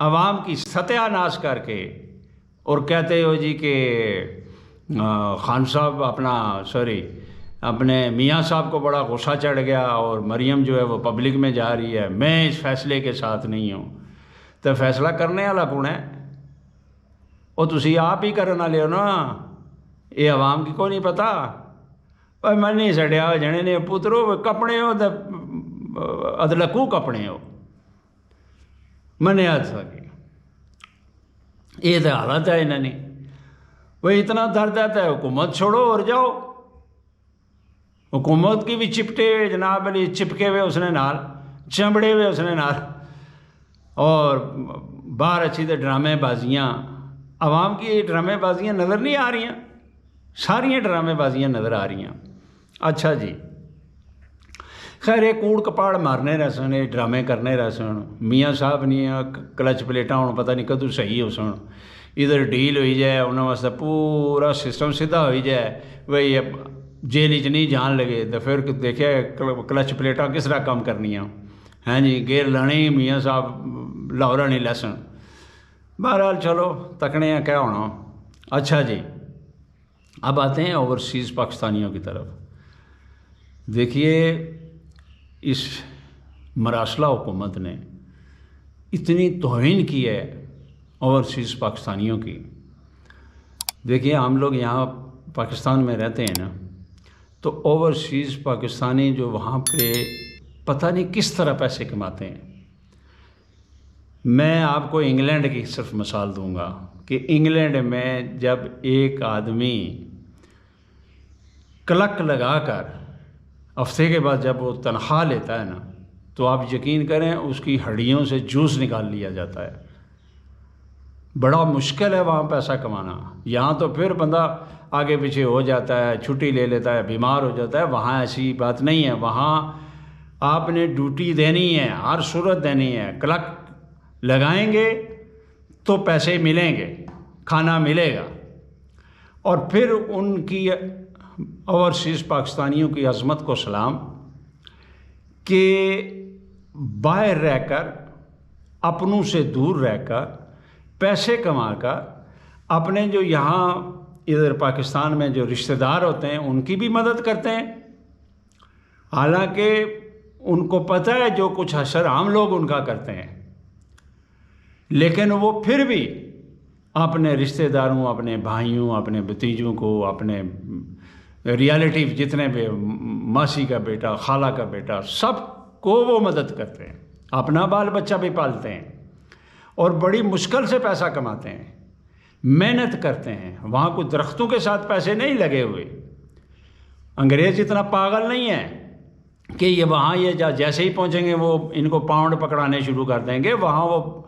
عوام کی ستیہ ناش کر کے اور کہتے ہو جی کہ خان صاحب اپنے میاں صاحب کو بڑا غصہ چڑھ گیا اور مریم جو ہے وہ پبلک میں جا رہی ہے، میں اس فیصلے کے ساتھ نہیں ہوں۔ تو فیصلہ کرنے والا کون ہے؟ وہ تسی آپ ہی کرنے والے ہو نا، یہ عوام کی کو نہیں پتا۔ میں نہیں سڑیا جنے نے پترو کپڑے ہو تو ادلکو کپڑے ہو منیا سکے، یہ تو حالت ہے انہوں نے۔ وہ اتنا درد ہے تو حکومت چھوڑو اور جاؤ۔ حکومت کی بھی چپٹے ہوئے جناب علی، چپکے ہوئے اس نے نال، چمڑے ہوئے اس نے نال، اور باہر اچھی تو ڈرامے بازیاں، عوام کی ڈرامے بازیاں نظر نہیں آ رہی ہیں، ساری ڈرامے بازیاں نظر آ رہی ہیں۔ اچھا جی، خیر یہ کوڑ کپاڑ مارنے رہ سن، یہ ڈرامے کرنے رہ سن، میاں صاحب نہیں کلچ پلیٹاں ہوں پتہ نہیں کدوں صحیح ہو سن، ادھر ڈیل ہوئی جائے انہوں واسطے پورا سسٹم سیدھا ہوئی جائے، بھئی جیل چ نہیں جان لگے تو پھر دیکھے کلچ پلیٹاں کس طرح کام کرنی ہیں جی، گیر لانی میاں صاحب لاہور نہیں لسن۔ بہرحال چلو تکنے ہیں کیا ہونا۔ اچھا جی، اب آتے ہیں اوورسیز پاکستانیوں کی طرف۔ دیکھیے اس مراسلہ حکومت نے اتنی توہین کی ہے اوورسیز پاکستانیوں کی۔ دیکھیے ہم لوگ یہاں پاکستان میں رہتے ہیں نا، تو اوورسیز پاکستانی جو وہاں پہ پتہ نہیں کس طرح پیسے کماتے ہیں۔ میں آپ کو انگلینڈ کی صرف مثال دوں گا کہ انگلینڈ میں جب ایک آدمی کلک لگا کر ہفتے کے بعد جب وہ تنخواہ لیتا ہے نا، تو آپ یقین کریں اس کی ہڈیوں سے جوس نکال لیا جاتا ہے۔ بڑا مشکل ہے وہاں پیسہ کمانا۔ یہاں تو پھر بندہ آگے پیچھے ہو جاتا ہے، چھٹی لے لیتا ہے، بیمار ہو جاتا ہے۔ وہاں ایسی بات نہیں ہے، وہاں آپ نے ڈیوٹی دینی ہے، ہر صورت دینی ہے۔ کلک لگائیں گے تو پیسے ملیں گے، کھانا ملے گا۔ اور پھر ان کی اوورسیز پاکستانیوں کی عظمت کو سلام کہ باہر رہ کر، اپنوں سے دور رہ کر، پیسے کما کر اپنے جو یہاں ادھر پاکستان میں جو رشتہ دار ہوتے ہیں ان کی بھی مدد کرتے ہیں، حالانکہ ان کو پتہ ہے جو کچھ حشر ہم لوگ ان کا کرتے ہیں، لیکن وہ پھر بھی اپنے رشتہ داروں، اپنے بھائیوں، اپنے بھتیجوں کو، اپنے ریلیٹیو جتنے بھی، ماسی کا بیٹا، خالہ کا بیٹا، سب کو وہ مدد کرتے ہیں، اپنا بال بچہ بھی پالتے ہیں اور بڑی مشکل سے پیسہ کماتے ہیں، محنت کرتے ہیں۔ وہاں کوئی درختوں کے ساتھ پیسے نہیں لگے ہوئے۔ انگریز اتنا پاگل نہیں ہے کہ یہ وہاں یہ جیسے ہی پہنچیں گے وہ ان کو پاؤنڈ پکڑانے شروع کر دیں گے۔ وہاں وہ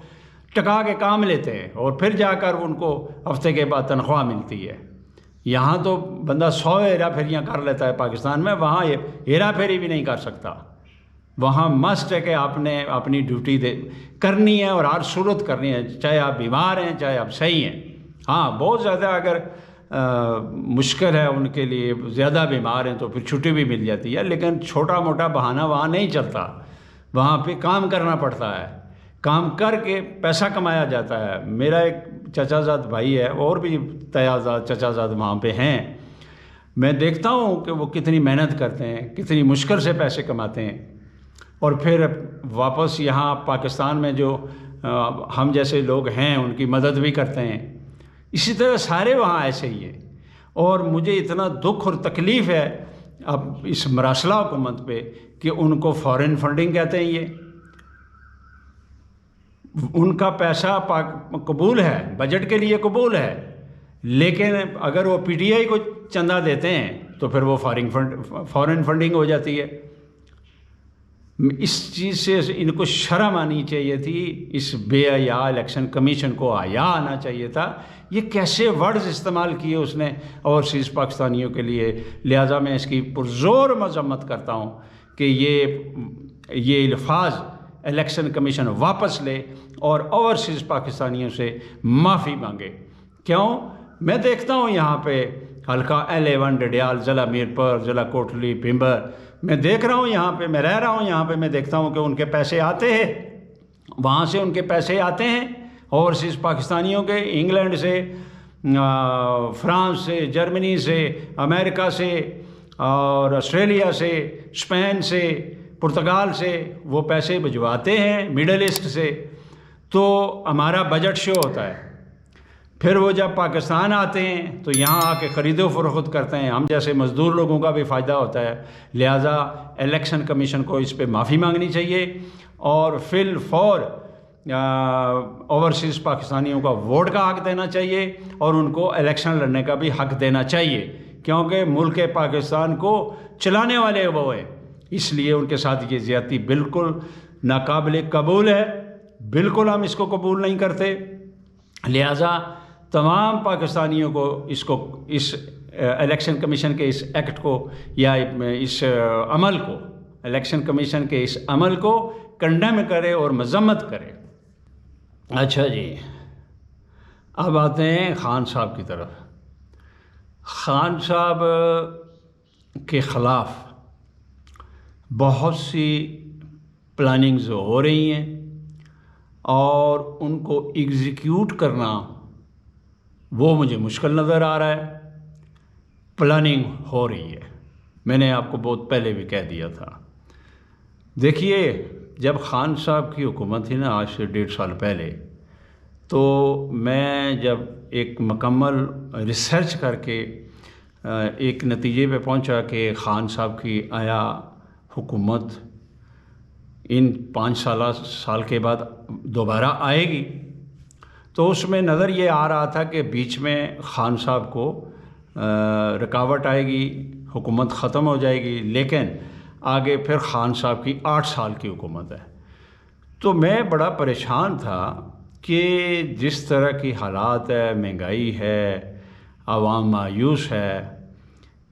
ٹکا کے کام لیتے ہیں اور پھر جا کر ان کو ہفتے کے بعد تنخواہ ملتی ہے۔ یہاں تو بندہ 100 ہیرا پھیریاں کر لیتا ہے پاکستان میں، وہاں یہ ہیرا پھیری بھی نہیں کر سکتا۔ وہاں مسٹ ہے کہ آپ نے اپنی ڈیوٹی کرنی ہے اور ہر صورت کرنی ہے، چاہے آپ بیمار ہیں چاہے آپ صحیح ہیں۔ ہاں بہت زیادہ اگر مشکل ہے ان کے لیے، زیادہ بیمار ہیں تو پھر چھٹی بھی مل جاتی ہے، لیکن چھوٹا موٹا بہانہ وہاں نہیں چلتا، وہاں پہ کام کرنا پڑتا ہے، کام کر کے پیسہ کمایا جاتا ہے۔ میرا ایک چچا زاد بھائی ہے، اور بھی تیازاد چچا زاد وہاں پہ ہیں، میں دیکھتا ہوں کہ وہ کتنی محنت کرتے ہیں، کتنی مشکل سے پیسے کماتے ہیں، اور پھر واپس یہاں پاکستان میں جو ہم جیسے لوگ ہیں ان کی مدد بھی کرتے ہیں۔ اسی طرح سارے وہاں ایسے ہی ہیں، اور مجھے اتنا دکھ اور تکلیف ہے اب اس مراسلہ حکومت پہ کہ ان کو فارن فنڈنگ کہتے ہیں۔ یہ ان کا پیسہ قبول ہے، بجٹ کے لیے قبول ہے، لیکن اگر وہ پی ٹی آئی کو چندہ دیتے ہیں تو پھر وہ فارن فنڈنگ ہو جاتی ہے۔ اس چیز سے ان کو شرم آنی چاہیے تھی، اس بے حیا الیکشن کمیشن کو حیا آنا چاہیے تھا۔ یہ کیسے ورڈز استعمال کیے اس نے اوورسیز پاکستانیوں کے لیے، لہٰذا میں اس کی پرزور مذمت کرتا ہوں کہ یہ الفاظ الیکشن کمیشن واپس لے اور اوورسیز پاکستانیوں سے معافی مانگے۔ کیوں؟ میں دیکھتا ہوں یہاں پہ حلقہ L11 ڈڈیال، ضلع میرپور، ضلع کوٹلی، بھمبر، میں دیکھ رہا ہوں یہاں پہ، میں رہ رہا ہوں یہاں پہ، میں دیکھتا ہوں کہ ان کے پیسے آتے ہیں، وہاں سے ان کے پیسے آتے ہیں، اوورسیز پاکستانیوں کے انگلینڈ سے، فرانس سے، جرمنی سے، امریکہ سے اور آسٹریلیا سے، اسپین سے، پرتگال سے وہ پیسے بھجواتے ہیں، مڈل ایسٹ سے، تو ہمارا بجٹ شو ہوتا ہے۔ پھر وہ جب پاکستان آتے ہیں تو یہاں آ کے خرید و فروخت کرتے ہیں، ہم جیسے مزدور لوگوں کا بھی فائدہ ہوتا ہے۔ لہٰذا الیکشن کمیشن کو اس پہ معافی مانگنی چاہیے اور فی الفور اوورسیز پاکستانیوں کا ووٹ کا حق دینا چاہیے اور ان کو الیکشن لڑنے کا بھی حق دینا چاہیے، کیونکہ ملک پاکستان کو چلانے والے وہ ہیں، اس لیے ان کے ساتھ یہ زیادتی بالکل ناقابل قبول ہے، بالکل ہم اس کو قبول نہیں کرتے۔ لہٰذا تمام پاکستانیوں کو اس الیکشن کمیشن کے اس ایکٹ کو یا اس عمل کو، الیکشن کمیشن کے اس عمل کو کنڈیم کرے اور مذمت کرے۔ اچھا جی، اب آتے ہیں خان صاحب کی طرف۔ خان صاحب کے خلاف بہت سی پلاننگز ہو رہی ہیں اور ان کو ایگزیکیوٹ کرنا وہ مجھے مشکل نظر آ رہا ہے۔ پلاننگ ہو رہی ہے، میں نے آپ کو بہت پہلے بھی کہہ دیا تھا۔ دیکھیے، جب خان صاحب کی حکومت تھی نا، آج سے 1.5 سال پہلے، تو میں جب ایک مکمل ریسرچ کر کے ایک نتیجے پہ پہنچا کہ خان صاحب کی آیا حکومت ان 5 سال کے بعد دوبارہ آئے گی، تو اس میں نظر یہ آ رہا تھا کہ بیچ میں خان صاحب کو رکاوٹ آئے گی، حکومت ختم ہو جائے گی، لیکن آگے پھر خان صاحب کی 8 سال کی حکومت ہے۔ تو میں بڑا پریشان تھا کہ جس طرح کی حالات ہے، مہنگائی ہے، عوام مایوس ہے،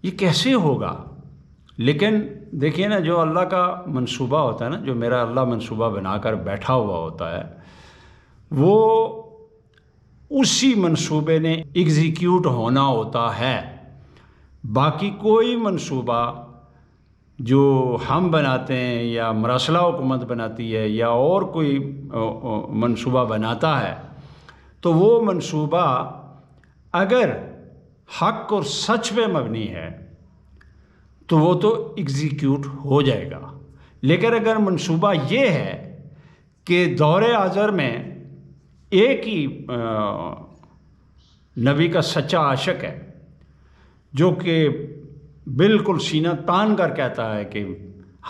یہ کیسے ہوگا؟ لیکن دیکھیے نا، جو اللہ کا منصوبہ ہوتا ہے نا، جو میرا اللہ منصوبہ بنا کر بیٹھا ہوا ہوتا ہے، وہ اسی منصوبے نے ایگزیکیوٹ ہونا ہوتا ہے۔ باقی کوئی منصوبہ جو ہم بناتے ہیں یا مراسلہ حکومت بناتی ہے یا اور کوئی منصوبہ بناتا ہے، تو وہ منصوبہ اگر حق اور سچ پہ مبنی ہے تو وہ تو ایگزیکیوٹ ہو جائے گا۔ لیکن اگر منصوبہ یہ ہے کہ دور حاضر میں ایک ہی نبی کا سچا عاشق ہے جو کہ بالکل سینہ تان کر کہتا ہے کہ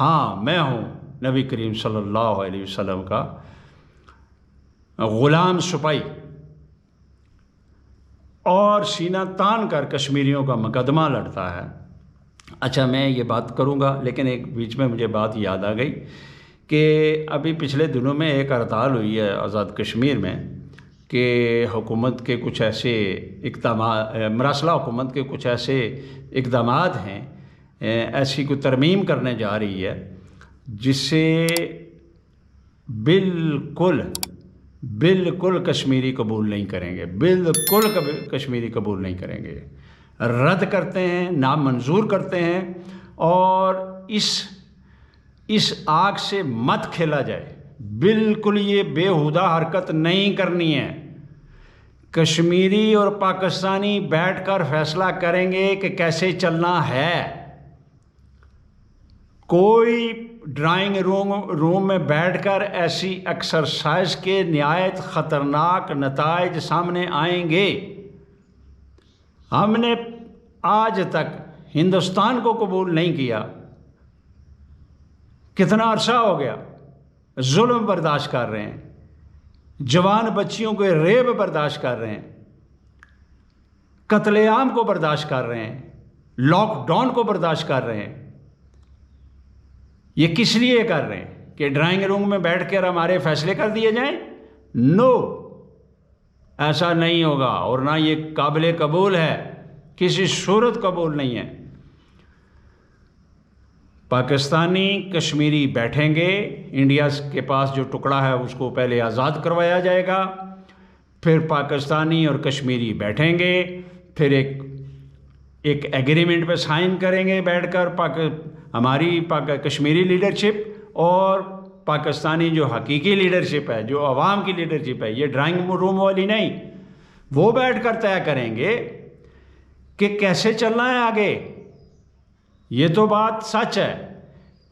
ہاں میں ہوں نبی کریم صلی اللہ علیہ وسلم کا غلام سپاہی، اور سینہ تان کر کشمیریوں کا مقدمہ لڑتا ہے۔ اچھا، میں یہ بات کروں گا، لیکن ایک بیچ میں مجھے بات یاد آ گئی کہ ابھی پچھلے دنوں میں ایک ہڑتال ہوئی ہے آزاد کشمیر میں کہ حکومت کے کچھ ایسے اقدامات، مراسلہ حکومت کے کچھ ایسے اقدامات ہیں، ایسی کوئی ترمیم کرنے جا رہی ہے جس سے بالکل کشمیری قبول نہیں کریں گے، بالکل کشمیری قبول نہیں کریں گے، رد کرتے ہیں، نامنظور کرتے ہیں، اور اس آگ سے مت کھیلا جائے، بالکل یہ بےہودہ حرکت نہیں کرنی ہے۔ کشمیری اور پاکستانی بیٹھ کر فیصلہ کریں گے کہ کیسے چلنا ہے۔ کوئی ڈرائنگ روم میں بیٹھ کر ایسی ایکسرسائز کے نہایت خطرناک نتائج سامنے آئیں گے۔ ہم نے آج تک ہندوستان کو قبول نہیں کیا، کتنا عرصہ ہو گیا، ظلم برداشت کر رہے ہیں، جوان بچیوں کے ریپ برداشت کر رہے ہیں، قتل عام کو برداشت کر رہے ہیں، لاک ڈاؤن کو برداشت کر رہے ہیں۔ یہ کس لیے کر رہے ہیں کہ ڈرائنگ روم میں بیٹھ کر ہمارے فیصلے کر دیے جائیں؟ نو، ایسا نہیں ہوگا، اور نہ یہ قابل قبول ہے، کسی صورت قبول نہیں ہے۔ پاکستانی کشمیری بیٹھیں گے، انڈیا کے پاس جو ٹکڑا ہے اس کو پہلے آزاد کروایا جائے گا، پھر پاکستانی اور کشمیری بیٹھیں گے، پھر ایک ایگریمنٹ پہ سائن کریں گے بیٹھ کر، ہماری کشمیری لیڈرشپ اور پاکستانی جو حقیقی لیڈرشپ ہے، جو عوام کی لیڈرشپ ہے، یہ ڈرائنگ روم والی نہیں، وہ بیٹھ کر طے کریں گے کہ کیسے چلنا ہے آگے۔ یہ تو بات سچ ہے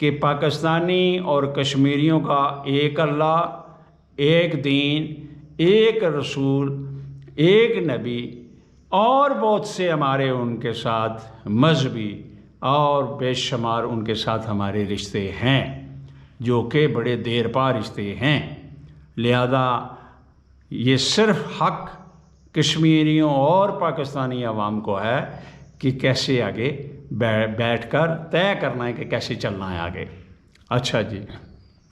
کہ پاکستانی اور کشمیریوں کا ایک اللہ، ایک دین، ایک رسول، ایک نبی، اور بہت سے ہمارے ان کے ساتھ مذہبی اور بے شمار ان کے ساتھ ہمارے رشتے ہیں، جو کہ بڑے دیر پا رشتے ہیں۔ لہذا یہ صرف حق کشمیریوں اور پاکستانی عوام کو ہے کہ کیسے آگے بیٹھ کر طے کرنا ہے کہ کیسے چلنا ہے آگے۔ اچھا جی،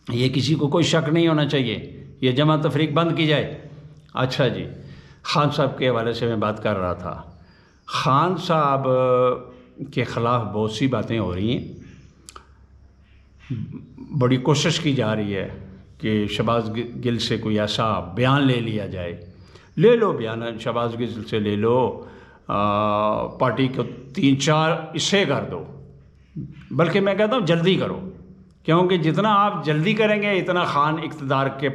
یہ کسی کو کوئی شک نہیں ہونا چاہیے، یہ جمع تفریق بند کی جائے۔ اچھا جی، خان صاحب کے حوالے سے میں بات کر رہا تھا۔ خان صاحب کے خلاف بہت سی باتیں ہو رہی ہیں، بڑی کوشش کی جا رہی ہے کہ شہباز گل سے کوئی ایسا بیان لے لیا جائے۔ لے لو بیان، شہباز گل سے لے لو، پارٹی کو 3-4 حصے کر دو، بلکہ میں کہتا ہوں جلدی کرو، کیونکہ جتنا آپ جلدی کریں گے اتنا خان اقتدار کے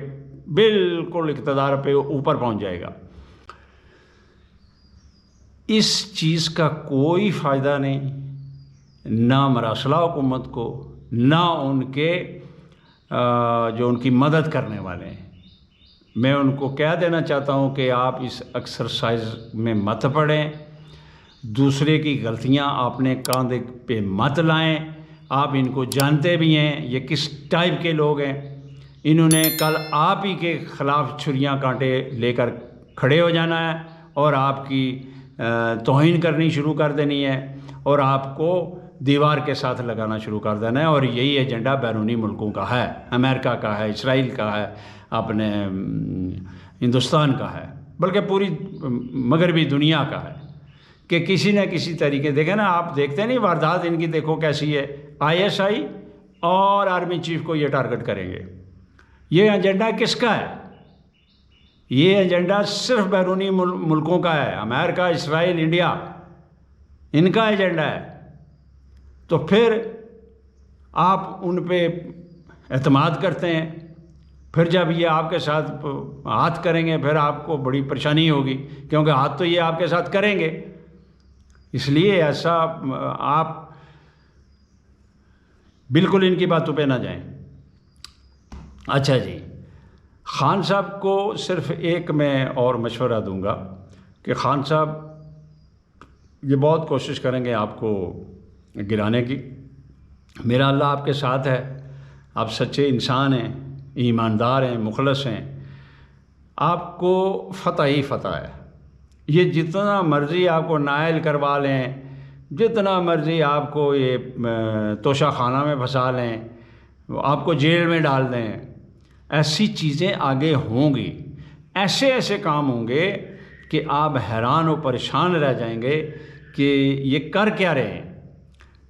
بالکل اقتدار پہ اوپر پہنچ جائے گا۔ اس چیز کا کوئی فائدہ نہیں، نہ مراسلہ حکومت کو، نہ ان کے جو ان کی مدد کرنے والے ہیں۔ میں ان کو کہہ دینا چاہتا ہوں کہ آپ اس ایکسرسائز میں مت پڑیں، دوسرے کی غلطیاں اپنے کاندھے پہ مت لائیں۔ آپ ان کو جانتے بھی ہیں یہ کس ٹائپ کے لوگ ہیں۔ انہوں نے کل آپ ہی کے خلاف چھریاں کانٹے لے کر کھڑے ہو جانا ہے اور آپ کی توہین کرنی شروع کر دینی ہے اور آپ کو دیوار کے ساتھ لگانا شروع کر دینا ہے، اور یہی ایجنڈا بیرونی ملکوں کا ہے، امریکہ کا ہے، اسرائیل کا ہے، اپنے ہندوستان کا ہے، بلکہ پوری مغربی دنیا کا ہے، کہ کسی نہ کسی طریقے دیکھیں نا، آپ دیکھتے نہیں واردات ان کی دیکھو کیسی ہے، ISI اور آرمی چیف کو یہ ٹارگٹ کریں گے۔ یہ ایجنڈا کس کا ہے؟ یہ ایجنڈا صرف بیرونی ملکوں کا ہے، امریکہ، اسرائیل، انڈیا، ان کا ایجنڈا ہے۔ تو پھر آپ ان پہ اعتماد کرتے ہیں، پھر جب یہ آپ کے ساتھ ہاتھ کریں گے پھر آپ کو بڑی پریشانی ہوگی، کیونکہ ہاتھ تو یہ آپ کے ساتھ کریں گے۔ اس لیے ایسا آپ بالکل ان کی باتوں پہ نہ جائیں۔ اچھا جی، خان صاحب کو صرف ایک میں اور مشورہ دوں گا کہ خان صاحب یہ بہت کوشش کریں گے آپ کو گرانے کی۔ میرا اللہ آپ کے ساتھ ہے، آپ سچے انسان ہیں، ایماندار ہیں، مخلص ہیں، آپ کو فتح ہی فتح ہے۔ یہ جتنا مرضی آپ کو نائل کروا لیں، جتنا مرضی آپ کو یہ توشہ خانہ میں پھنسا لیں، آپ کو جیل میں ڈال دیں، ایسی چیزیں آگے ہوں گی، ایسے ایسے کام ہوں گے کہ آپ حیران و پریشان رہ جائیں گے کہ یہ کر کیا رہے ہیں۔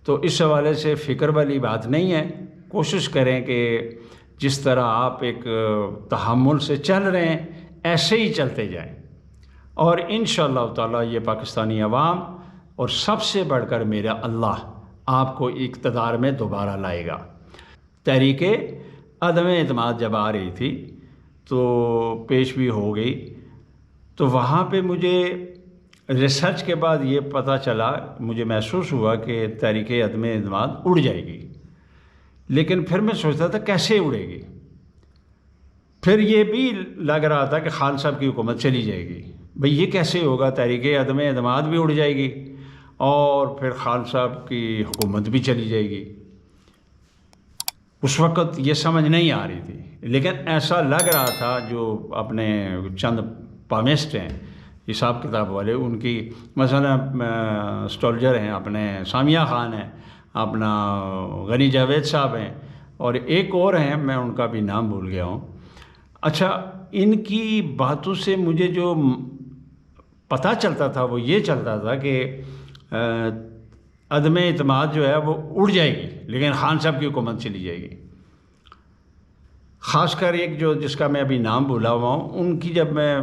تو اس حوالے سے فکر والی بات نہیں ہے، کوشش کریں کہ جس طرح آپ ایک تحمل سے چل رہے ہیں ایسے ہی چلتے جائیں، اور انشاءاللہ تعالیٰ یہ پاکستانی عوام اور سب سے بڑھ کر میرا اللہ آپ کو اقتدار میں دوبارہ لائے گا۔ تحریک عدم اعتماد جب آ رہی تھی تو پیش بھی ہو گئی، تو وہاں پہ مجھے ریسرچ کے بعد یہ پتہ چلا، مجھے محسوس ہوا کہ تحریک عدم اعتماد اڑ جائے گی، لیکن پھر میں سوچتا تھا کیسے اڑے گی۔ پھر یہ بھی لگ رہا تھا کہ خان صاحب کی حکومت چلی جائے گی، بھئی یہ کیسے ہوگا، تحریک عدم اعتماد بھی اڑ جائے گی اور پھر خان صاحب کی حکومت بھی چلی جائے گی۔ اس وقت یہ سمجھ نہیں آ رہی تھی، لیکن ایسا لگ رہا تھا۔ جو اپنے چند پامسٹ ہیں حساب کتاب والے، ان کی مثلا اسٹالجر ہیں اپنے سامیہ خان ہیں، اپنا غنی جاوید صاحب ہیں، اور ایک اور ہیں میں ان کا بھی نام بھول گیا ہوں۔ اچھا، ان کی باتوں سے مجھے جو پتہ چلتا تھا وہ یہ چلتا تھا کہ عدم اعتماد جو ہے وہ اڑ جائے گی، لیکن خان صاحب کی حکومت چلی جائے گی۔ خاص کر ایک جو جس کا میں ابھی نام بھولا ہوا ہوں، ان کی جب میں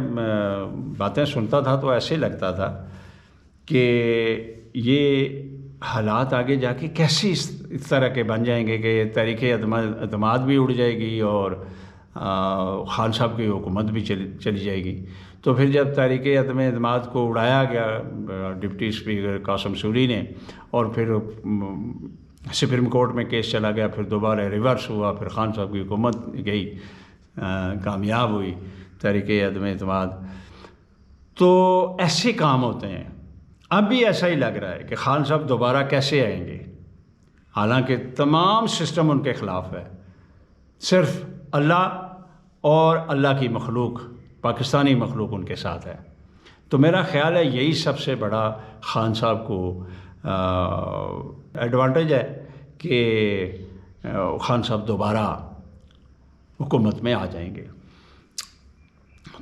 باتیں سنتا تھا تو ایسے لگتا تھا کہ یہ حالات آگے جا کے کیسے اس طرح کے بن جائیں گے کہ تحریک اعتماد بھی اڑ جائے گی اور خان صاحب کی حکومت بھی چلی جائے گی. تو پھر جب تحریک اعتماد کو اڑایا گیا ڈپٹی اسپیکر قاسم سوری نے اور پھر سپریم کورٹ میں کیس چلا گیا, پھر دوبارہ ریورس ہوا, پھر خان صاحب کی حکومت گئی, کامیاب ہوئی تحریک اعتماد. تو ایسے کام ہوتے ہیں. اب بھی ایسا ہی لگ رہا ہے کہ خان صاحب دوبارہ کیسے آئیں گے, حالانکہ تمام سسٹم ان کے خلاف ہے. صرف اللہ اور اللہ کی مخلوق, پاکستانی مخلوق ان کے ساتھ ہے. تو میرا خیال ہے یہی سب سے بڑا خان صاحب کو ایڈوانٹیج ہے کہ خان صاحب دوبارہ حکومت میں آ جائیں گے.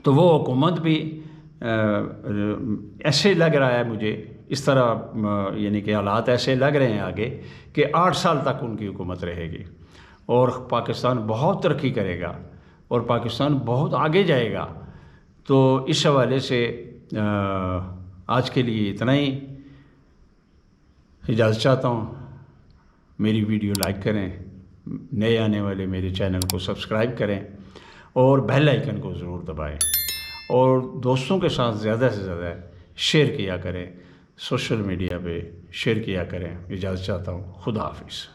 تو وہ حکومت بھی ایسے لگ رہا ہے مجھے, اس طرح یعنی کہ حالات ایسے لگ رہے ہیں آگے کہ 8 سال تک ان کی حکومت رہے گی اور پاکستان بہت ترقی کرے گا اور پاکستان بہت آگے جائے گا. تو اس حوالے سے آج کے لیے اتنا ہی. اجازت چاہتا ہوں. میری ویڈیو لائک کریں, نئے آنے والے میرے چینل کو سبسکرائب کریں اور بیل آئیکن کو ضرور دبائیں, اور دوستوں کے ساتھ زیادہ سے زیادہ شیئر کیا کریں, سوشل میڈیا پہ شیئر کیا کریں. اجازت چاہتا ہوں. خدا حافظ.